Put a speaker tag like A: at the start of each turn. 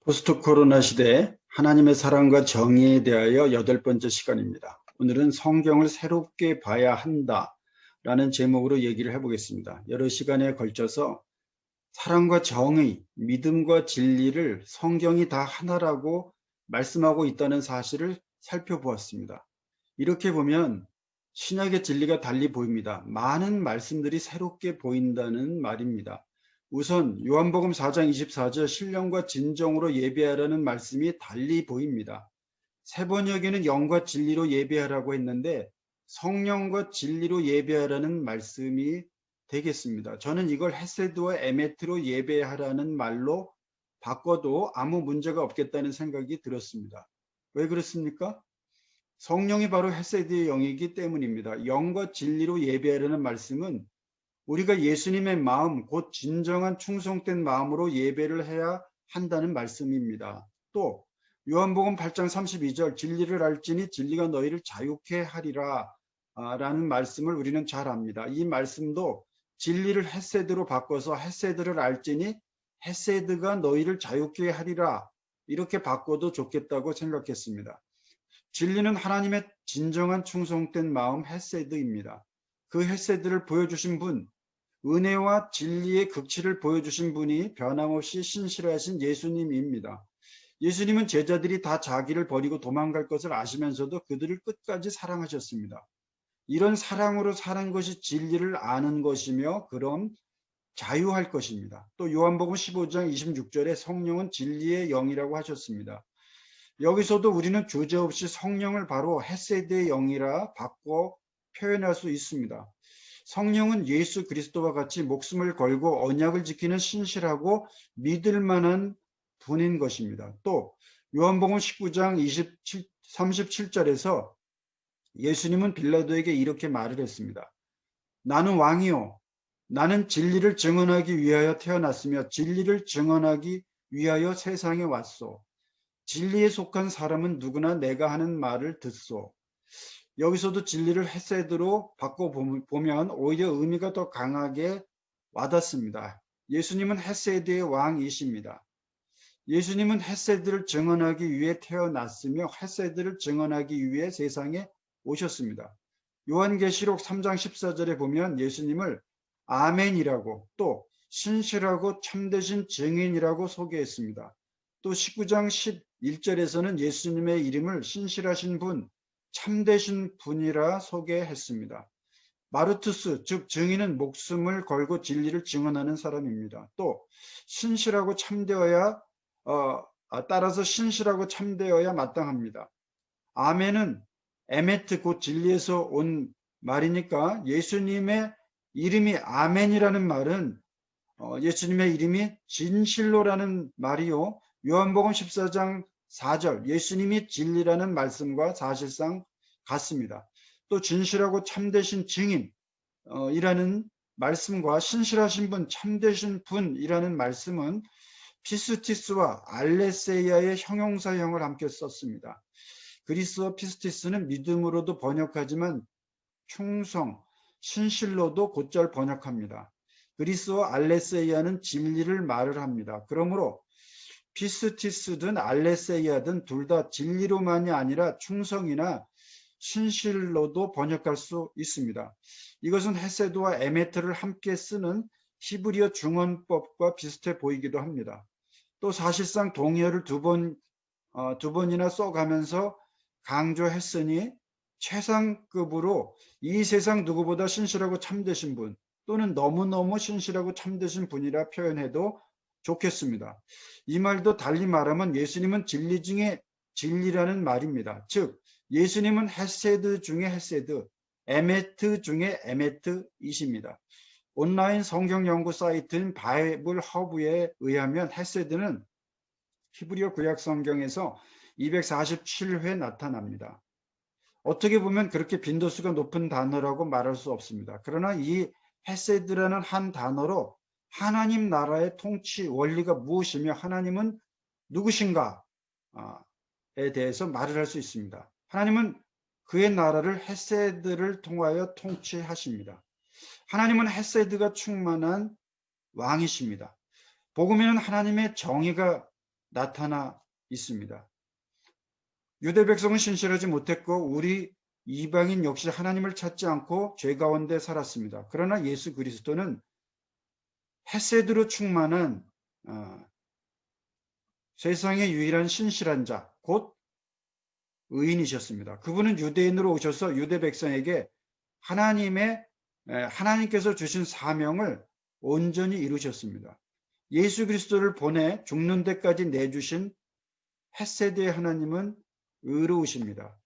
A: 포스트 코로나 시대 하나님의 사랑과 정의에 대하여 8번째 시간입니다. 오늘은 성경을 새롭게 봐야 한다라는 제목으로 얘기를 해보겠습니다. 여러 시간에 걸쳐서 사랑과 정의, 믿음과 진리를 성경이 다 하나라고 말씀하고 있다는 사실을 살펴보았습니다. 이렇게 보면 신약의 진리가 달리 보입니다. 많은 말씀들이 새롭게 보인다는 말입니다. 우선 요한복음 4장 24절 신령과 진정으로 예배하라는 말씀이 달리 보입니다. 세 번역에는 영과 진리로 예배하라고 했는데 성령과 진리로 예배하라는 말씀이 되겠습니다. 저는 이걸 헤세드와 에메트로 예배하라는 말로 바꿔도 아무 문제가 없겠다는 생각이 들었습니다. 왜 그렇습니까? 성령이 바로 헤세드의 영이기 때문입니다. 영과 진리로 예배하라는 말씀은 우리가 예수님의 마음, 곧 진정한 충성된 마음으로 예배를 해야 한다는 말씀입니다. 또 요한복음 8장 32절 진리를 알지니 진리가 너희를 자유케 하리라 라는 말씀을 우리는 잘 압니다. 이 말씀도 진리를 헤세드로 바꿔서 헤세드를 알지니 헤세드가 너희를 자유케 하리라 이렇게 바꿔도 좋겠다고 생각했습니다. 진리는 하나님의 진정한 충성된 마음 헤세드입니다. 그 헤세드를 보여주신 분, 은혜와 진리의 극치를 보여주신 분이 변함없이 신실하신 예수님입니다. 예수님은 제자들이 다 자기를 버리고 도망갈 것을 아시면서도 그들을 끝까지 사랑하셨습니다. 이런 사랑으로 사는 것이 진리를 아는 것이며 그럼 자유할 것입니다. 또 요한복음 15장 26절에 성령은 진리의 영이라고 하셨습니다. 여기서도 우리는 주저없이 성령을 바로 헤세드의 영이라 바꿔 표현할 수 있습니다. 성령은 예수 그리스도와 같이 목숨을 걸고 언약을 지키는 신실하고 믿을 만한 분인 것입니다. 또 요한복음 19장 37절에서 예수님은 빌라도에게 이렇게 말을 했습니다. 나는 왕이요. 나는 진리를 증언하기 위하여 태어났으며 진리를 증언하기 위하여 세상에 왔소. 진리에 속한 사람은 누구나 내가 하는 말을 듣소. 여기서도 진리를 헤세드로 바꿔보면 오히려 의미가 더 강하게 와닿습니다. 예수님은 헤세드의 왕이십니다. 예수님은 헤세드를 증언하기 위해 태어났으며 헤세드를 증언하기 위해 세상에 오셨습니다. 요한계시록 3장 14절에 보면 예수님을 아멘이라고 또 신실하고 참되신 증인이라고 소개했습니다. 또 19장 11절에서는 예수님의 이름을 신실하신 분, 참되신 분이라 소개했습니다. 마르투스, 즉 증인은 목숨을 걸고 진리를 증언하는 사람입니다. 또 신실하고 참되어야 따라서 신실하고 참되어야 마땅합니다. 아멘은 에메트 곧 진리에서 온 말이니까 예수님의 이름이 아멘이라는 말은 예수님의 이름이 진실로라는 말이요. 요한복음 14장 4절 예수님이 진리라는 말씀과 사실상 같습니다. 또 진실하고 참되신 증인이라는 말씀과 신실하신 분, 참되신 분이라는 말씀은 피스티스와 알레세이아의 형용사형을 함께 썼습니다. 그리스어 피스티스는 믿음으로도 번역하지만 충성, 신실로도 곧잘 번역합니다. 그리스어 알레세이아는 진리를 말을 합니다. 그러므로 피스티스든 알레세이아든 둘 다 진리로만이 아니라 충성이나 신실로도 번역할 수 있습니다. 이것은 헤세드와 에메트를 함께 쓰는 히브리어 중언법과 비슷해 보이기도 합니다. 또 사실상 동의어를 두 번이나 써가면서 강조했으니 최상급으로 이 세상 누구보다 신실하고 참되신 분 또는 너무너무 신실하고 참되신 분이라 표현해도 좋겠습니다. 이 말도 달리 말하면 예수님은 진리 중에 진리라는 말입니다. 즉 예수님은 헤세드 중에 헤세드, 에메트 중에 에메트이십니다. 온라인 성경 연구 사이트인 바이블 허브에 의하면 헤세드는 히브리어 구약 성경에서 247회 나타납니다. 어떻게 보면 그렇게 빈도수가 높은 단어라고 말할 수 없습니다. 그러나 이 헤세드라는 한 단어로 하나님 나라의 통치 원리가 무엇이며 하나님은 누구신가에 대해서 말을 할 수 있습니다. 하나님은 그의 나라를 헤세드를 통하여 통치하십니다. 하나님은 헤세드가 충만한 왕이십니다. 복음에는 하나님의 정의가 나타나 있습니다. 유대 백성은 신실하지 못했고 우리 이방인 역시 하나님을 찾지 않고 죄 가운데 살았습니다. 그러나 예수 그리스도는 헤세드로 충만한 세상의 유일한 신실한 자, 곧 의인이셨습니다. 그분은 유대인으로 오셔서 유대 백성에게 하나님께서 주신 사명을 온전히 이루셨습니다. 예수 그리스도를 보내 죽는 데까지 내주신 헤세드의 하나님은 의로우십니다.